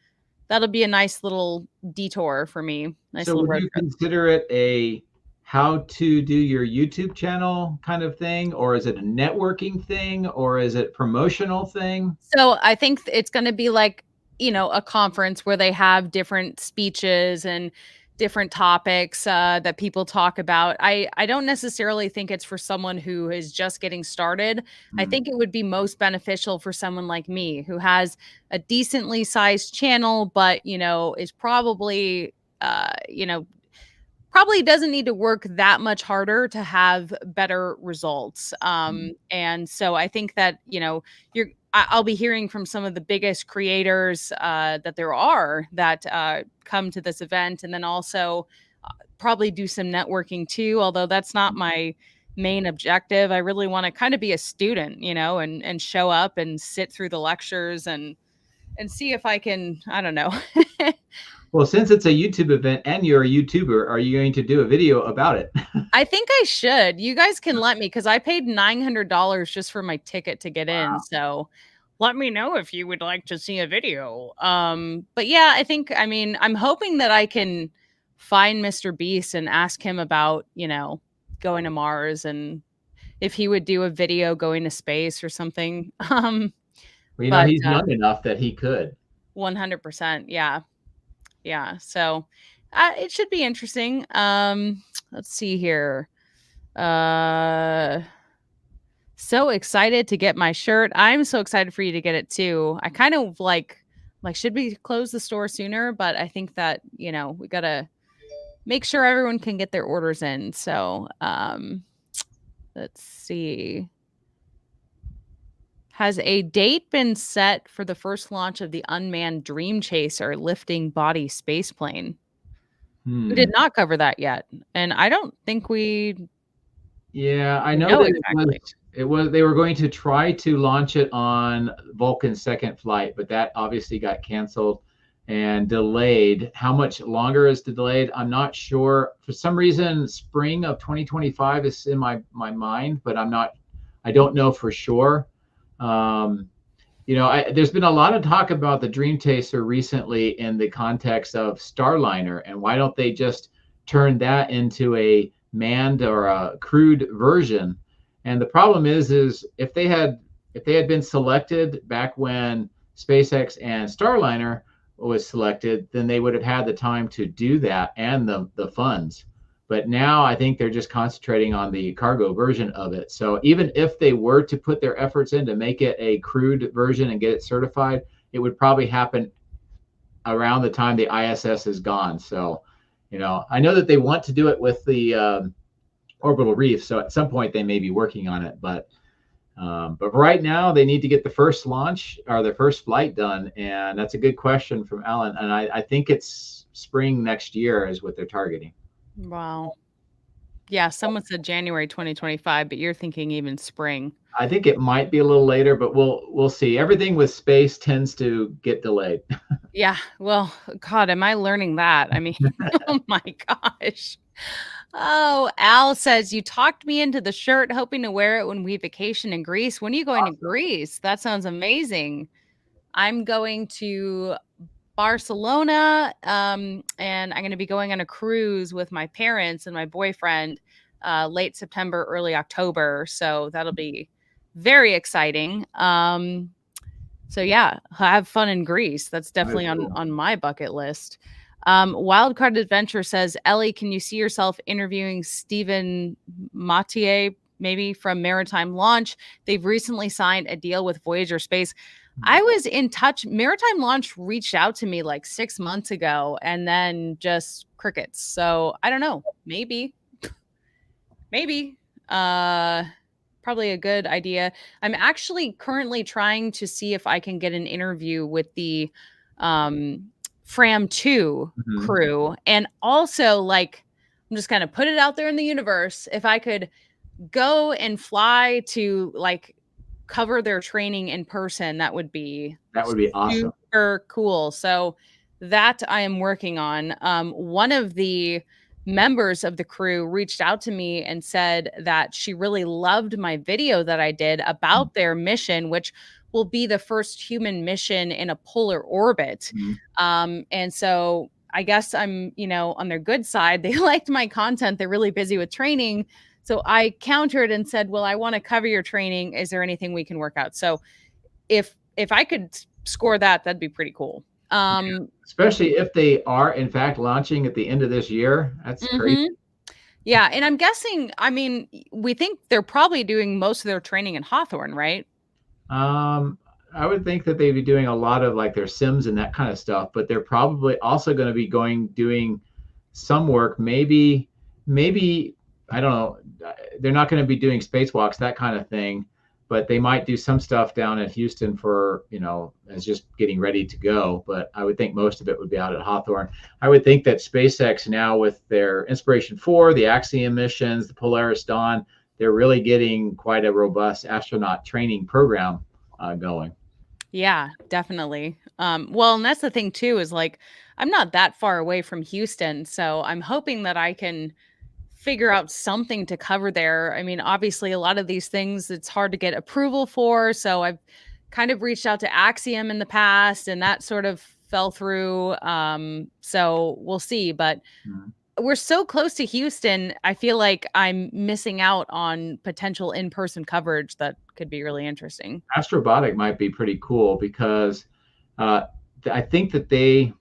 a nice little detour for me. Nice So little would road you trip. consider it a how to do your YouTube channel kind of thing, or is it a networking thing, or is it promotional thing? So I think it's going to be like, a conference where they have different speeches and different topics that people talk about. I don't necessarily think it's for someone who is just getting started. I Hmm. think it would be most beneficial for someone like me who has a decently sized channel, but, is probably, probably doesn't need to work that much harder to have better results. And so I think that, I'll be hearing from some of the biggest creators that there are that come to this event, and then also probably do some networking too. Although that's not my main objective. I really want to kind of be a student, and show up and sit through the lectures and see if I can, I don't know. Well, since it's a YouTube event and you're a YouTuber, are you going to do a video about it? I think I should. You guys can let me because I paid $900 just for my ticket to get in. Wow. So let me know if you would like to see a video. But yeah, I mean, I'm hoping that I can find Mr. Beast and ask him about, going to Mars and if he would do a video going to space or something. Well, But he's young enough that he could. 100%. Yeah. Yeah. So it should be interesting. Let's see here. Uh so excited to get my shirt. I'm so excited for you to get it too. I kind of like should we close the store sooner, but I think that, we got to make sure everyone can get their orders in. So, let's see. Has a date been set for the first launch of the unmanned Dream Chaser lifting body space plane? We did Hmm. not cover that yet, and I don't think we Yeah, I know know that exactly. it was they were going to try to launch it on Vulcan's second flight, but that obviously got canceled and delayed. How much longer is delayed? I'm not sure. For some reason, spring of 2025 is in my mind, but I don't know for sure. Um, there's been a lot of talk about the Dream Chaser recently in the context of Starliner, and why don't they just turn that into a manned or a crewed version? And the problem is if they had been selected back when SpaceX and Starliner was selected, then they would have had the time to do that and the funds. But now I think they're just concentrating on the cargo version of it. So even if they were to put their efforts in to make it a crewed version and get it certified, it would probably happen around the time the ISS is gone. So, I know that they want to do it with the orbital reef. So at some point they may be working on it, but right now they need to get the first launch or the first flight done, and that's a good question from Alan. And I think it's spring next year is what they're targeting. Wow. Yeah, someone said January 2025, but you're thinking even spring. I think it might be a little later, but we'll see. Everything with space tends to get delayed. Yeah, well, God, am I learning that? I mean, oh my gosh. Oh, Al says you talked me into the shirt, hoping to wear it when we vacation in Greece. When are you going to Greece? That sounds amazing. I'm going to Barcelona, and I'm going to be going on a cruise with my parents and my boyfriend late September, early October. So that'll be very exciting. So yeah, have fun in Greece. That's definitely on my bucket list. Wildcard Adventure says, Ellie, can you see yourself interviewing Stephen Mathieu, maybe from Maritime Launch? They've recently signed a deal with Voyager Space. I was in touch. Maritime Launch reached out to me like 6 months ago and then just crickets. So I don't know. Maybe. Probably a good idea. I'm actually currently trying to see if I can get an interview with the Fram 2 crew. And also, like, I'm just kind of put it out there in the universe. If I could go and fly to like cover their training in person, that would be awesome. Super cool. So that I am working on. One of the members of the crew reached out to me and said that she really loved my video that I did about their mission, which will be the first human mission in a polar orbit. And so I guess I'm, on their good side. They liked my content. They're really busy with training. So I countered and said, well, I want to cover your training. Is there anything we can work out? So if I could score that, that'd be pretty cool. Especially if they are in fact launching at the end of this year. That's crazy. Yeah. And I'm guessing, we think they're probably doing most of their training in Hawthorne, right? I would think that they'd be doing a lot of like their sims and that kind of stuff, but they're probably also going to be doing some work. Maybe, I don't know. They're not going to be doing spacewalks, that kind of thing, but they might do some stuff down at Houston for, as just getting ready to go. But I would think most of it would be out at Hawthorne. I would think that SpaceX now, with their Inspiration 4, the Axiom missions, the Polaris Dawn, they're really getting quite a robust astronaut training program going. Yeah, definitely. Well, and that's the thing too, is like, I'm not that far away from Houston, so I'm hoping that I can figure out something to cover there. I mean, obviously a lot of these things it's hard to get approval for. So I've kind of reached out to Axiom in the past and that sort of fell through. So we'll see, but we're so close to Houston. I feel like I'm missing out on potential in-person coverage that could be really interesting. Astrobotic might be pretty cool because I think that it's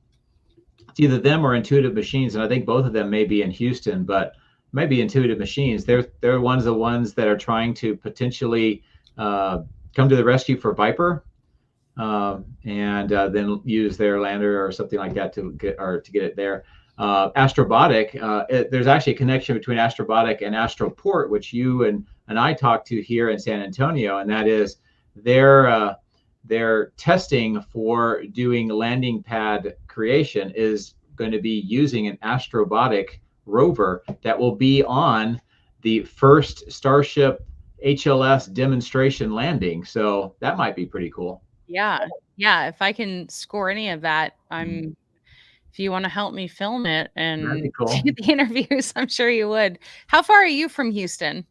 either them or Intuitive Machines, and I think both of them may be in Houston, but maybe Intuitive Machines. They're the ones that are trying to potentially come to the rescue for Viper, and then use their lander or something like that to get it there. Astrobotic, there's actually a connection between Astrobotic and Astroport, which you and I talked to here in San Antonio, and that is their testing for doing landing pad creation is going to be using an Astrobotic rover that will be on the first Starship HLS demonstration landing. So that might be pretty cool. Yeah. If I can score any of that, if you want to help me film it and cool. do the interviews, I'm sure you would. How far are you from Houston?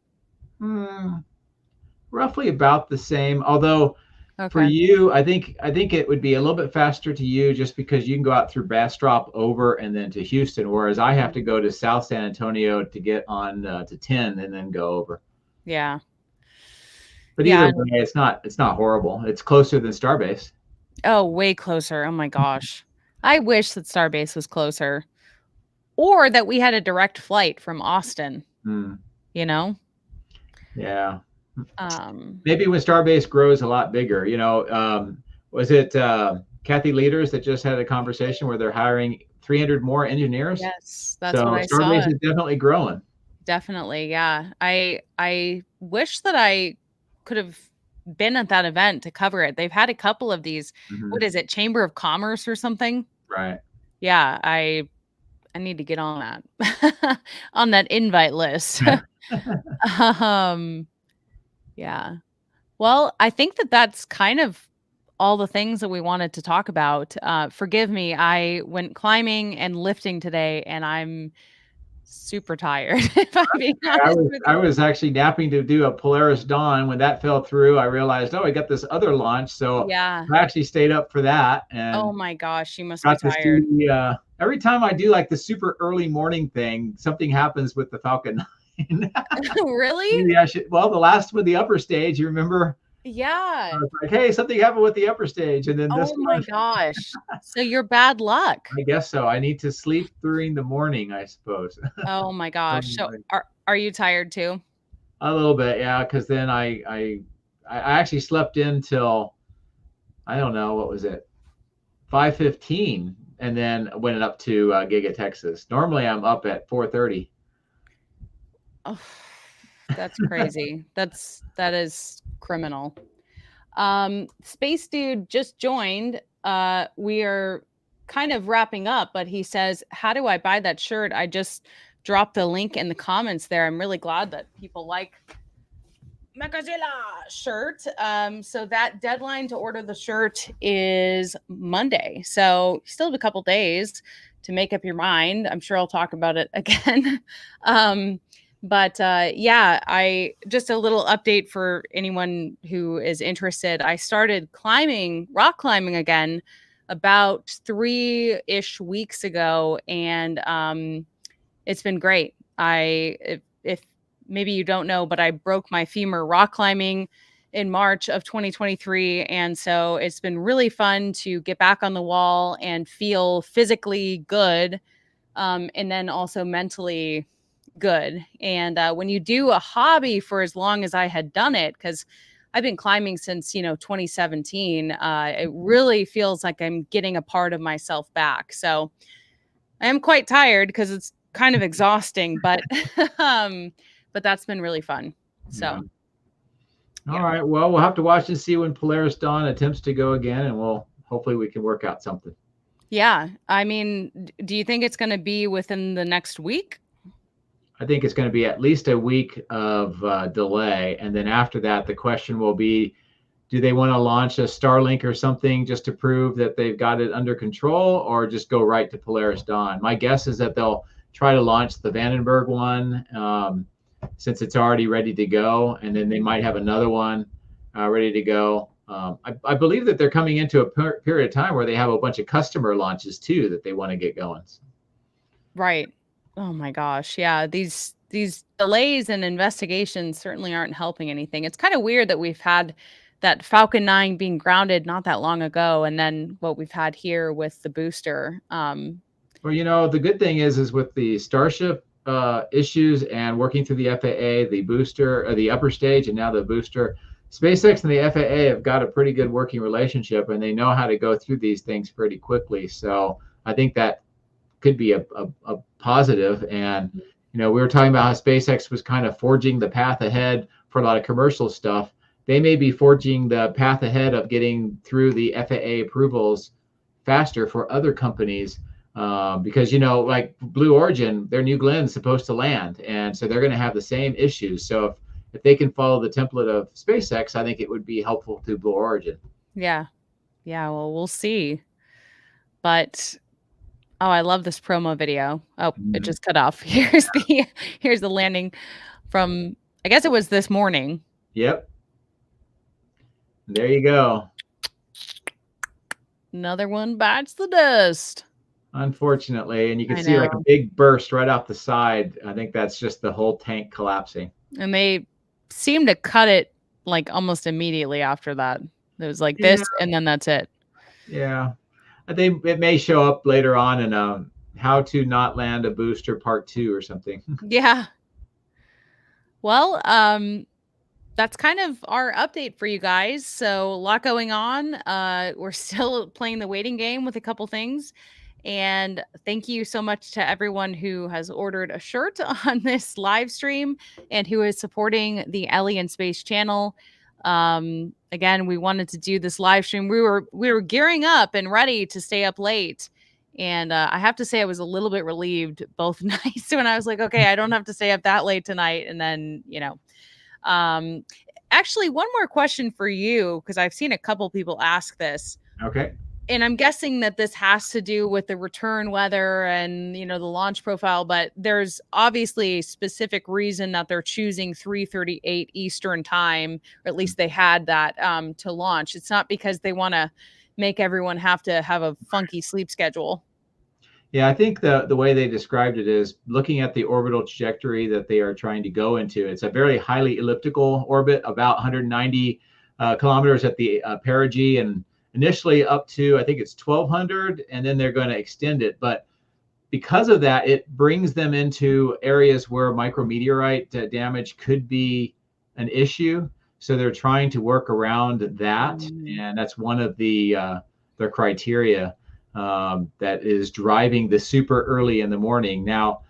Roughly about the same. Although for you, I think it would be a little bit faster to you just because you can go out through Bastrop over and then to Houston, whereas I have to go to South San Antonio to get on to 10 and then go over. Yeah. But either way, it's not horrible. It's closer than Starbase. Oh, way closer. Oh my gosh. I wish that Starbase was closer, or that we had a direct flight from Austin. Yeah. Maybe when Starbase grows a lot bigger, was it Kathy Leaders that just had a conversation where they're hiring 300 more engineers? Yes, that's what I saw. Starbase is definitely growing. Definitely, yeah. I wish that I could have been at that event to cover it. They've had a couple of these. What is it, Chamber of Commerce or something? Right. Yeah, I need to get on that on that invite list. Yeah. Well, I think that that's kind of all the things that we wanted to talk about. Forgive me, I went climbing and lifting today, and I'm super tired. If I'm being honest with you. I was actually napping to do a Polaris Dawn. When that fell through, I realized, I got this other launch. So yeah, I actually stayed up for that. And oh my gosh, you must be tired. Every time I do like the super early morning thing, something happens with the Falcon 9. Really? Maybe I should. Well, the last with the upper stage, you remember? I Yeah. was like, hey, something happened with the upper stage, and then this Oh my one. gosh. So you're bad luck. I guess so. I need to sleep during the morning, I suppose. Oh my gosh. So are you tired too? A little bit, yeah, because then I actually slept in till I don't know what was it 5:15, and then went up to Giga Texas. Normally I'm up at 4:30. Oh, that's crazy. That is criminal. Space Dude just joined. We are kind of wrapping up, but he says, "How do I buy that shirt?" I just dropped the link in the comments there. I'm really glad that people like Macazilla shirt. So that deadline to order the shirt is Monday. So you still have a couple days to make up your mind. I'm sure I'll talk about it again. But yeah, I just a little update for anyone who is interested. I started rock climbing again about 3-ish weeks ago, and it's been great. If maybe you don't know, but I broke my femur rock climbing in March of 2023. And so it's been really fun to get back on the wall and feel physically good, and then also mentally good. And when you do a hobby for as long as I had done it, because I've been climbing since 2017, it really feels like I'm getting a part of myself back. So I am quite tired because it's kind of exhausting, but but that's been really fun. Yeah. So All yeah. right. Well, we'll have to watch and see when Polaris Dawn attempts to go again, and we'll hopefully we can work out something. Yeah. I mean, do you think it's going to be within the next week? I think it's going to be at least a week of delay, and then after that, the question will be: do they want to launch a Starlink or something just to prove that they've got it under control, or just go right to Polaris Dawn? My guess is that they'll try to launch the Vandenberg one, since it's already ready to go, and then they might have another one ready to go. I believe that they're coming into a period of time where they have a bunch of customer launches too that they want to get going. Right. Oh my gosh. Yeah, these delays and investigations certainly aren't helping anything. It's kind of weird that we've had that Falcon 9 being grounded not that long ago, and then what we've had here with the booster. Well, the good thing is with the Starship issues and working through the FAA, the booster, the upper stage, and now the booster, SpaceX and the FAA have got a pretty good working relationship, and they know how to go through these things pretty quickly. So I think that could be a positive. And we were talking about how SpaceX was kind of forging the path ahead for a lot of commercial stuff. They may be forging the path ahead of getting through the FAA approvals faster for other companies, because like Blue Origin, their New Glenn's supposed to land, and so they're going to have the same issues. So if they can follow the template of SpaceX, I think it would be helpful to Blue Origin. Yeah. Yeah, well, we'll see. But oh, I love this promo video. Oh, it just cut off. Here's the landing from, I guess it was this morning. Yep. There you go. Another one bites the dust. Unfortunately, and you can see like a big burst right off the side. I think that's just the whole tank collapsing. And they seem to cut it like almost immediately after that. It was like this, and then that's it. Yeah. I think it may show up later on in how to not land a booster part 2 or something. Yeah. Well, that's kind of our update for you guys. So a lot going on. We're still playing the waiting game with a couple things. And thank you so much to everyone who has ordered a shirt on this live stream and who is supporting the Ellie in Space channel. Again, we wanted to do this live stream. We were gearing up and ready to stay up late. And I have to say I was a little bit relieved both nights when I was like, okay, I don't have to stay up that late tonight. And then, actually, one more question for you, because I've seen a couple people ask this. Okay. And I'm guessing that this has to do with the return weather and, the launch profile, but there's obviously a specific reason that they're choosing 3:38 Eastern time, or at least they had that to launch. It's not because they want to make everyone have to have a funky sleep schedule. Yeah, I think the way they described it is looking at the orbital trajectory that they are trying to go into. It's a very highly elliptical orbit, about 190 kilometers at the perigee, and initially up to I think it's 1,200, and then they're going to extend it. But because of that, it brings them into areas where micrometeorite damage could be an issue. So they're trying to work around that, and that's one of their criteria that is driving the super early in the morning. Now,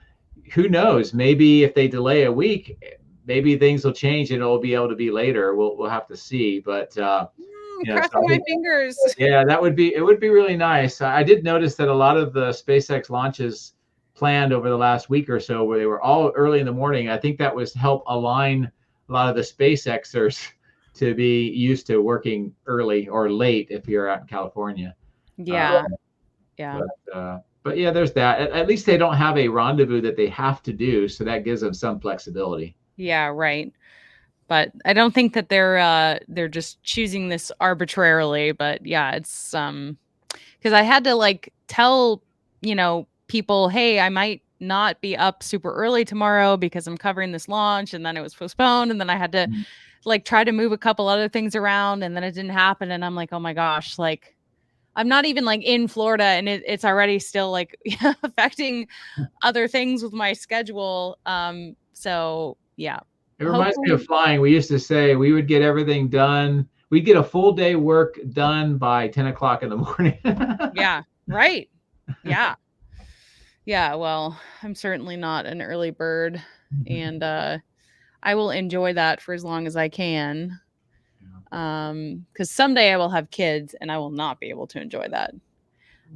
who knows? Maybe if they delay a week, maybe things will change and it'll be able to be later. We'll have to see. But Crossing my fingers. Yeah, it would be really nice. I did notice that a lot of the SpaceX launches planned over the last week or so, where they were all early in the morning. I think that was to help align a lot of the SpaceXers to be used to working early or late if you're out in California. Yeah. But yeah, there's that. At least they don't have a rendezvous that they have to do, so that gives them some flexibility. Yeah, right. But I don't think that they're just choosing this arbitrarily. But yeah, it's because I had to like tell people, hey, I might not be up super early tomorrow because I'm covering this launch, and then it was postponed, and then I had to like try to move a couple other things around, and then it didn't happen, and I'm like, oh my gosh, like I'm not even like in Florida, and it's already still like affecting other things with my schedule. So yeah. It reminds me of flying. We used to say we would get everything done. We'd get a full day work done by 10 o'clock in the morning. Yeah, right. Yeah. Yeah, well, I'm certainly not an early bird, and I will enjoy that for as long as I can. Because someday I will have kids and I will not be able to enjoy that.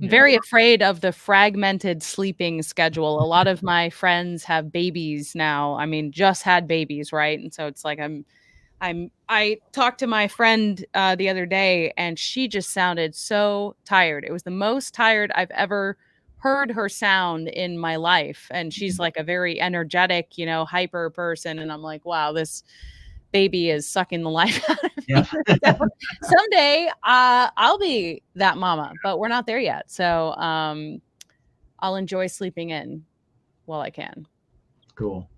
I'm very afraid of the fragmented sleeping schedule. A lot of my friends have babies now. I mean, just had babies, right? And so it's like I talked to my friend the other day, and she just sounded so tired. It was the most tired I've ever heard her sound in my life. And she's like a very energetic, hyper person. And I'm like, wow, this baby is sucking the life out of me. Yeah. So someday I'll be that mama, but we're not there yet. So I'll enjoy sleeping in while I can. Cool.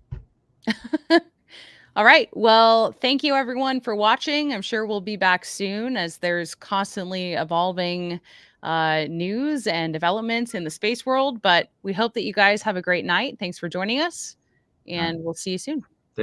All right. Well, thank you everyone for watching. I'm sure we'll be back soon as there's constantly evolving news and developments in the space world. But we hope that you guys have a great night. Thanks for joining us, and we'll see you soon.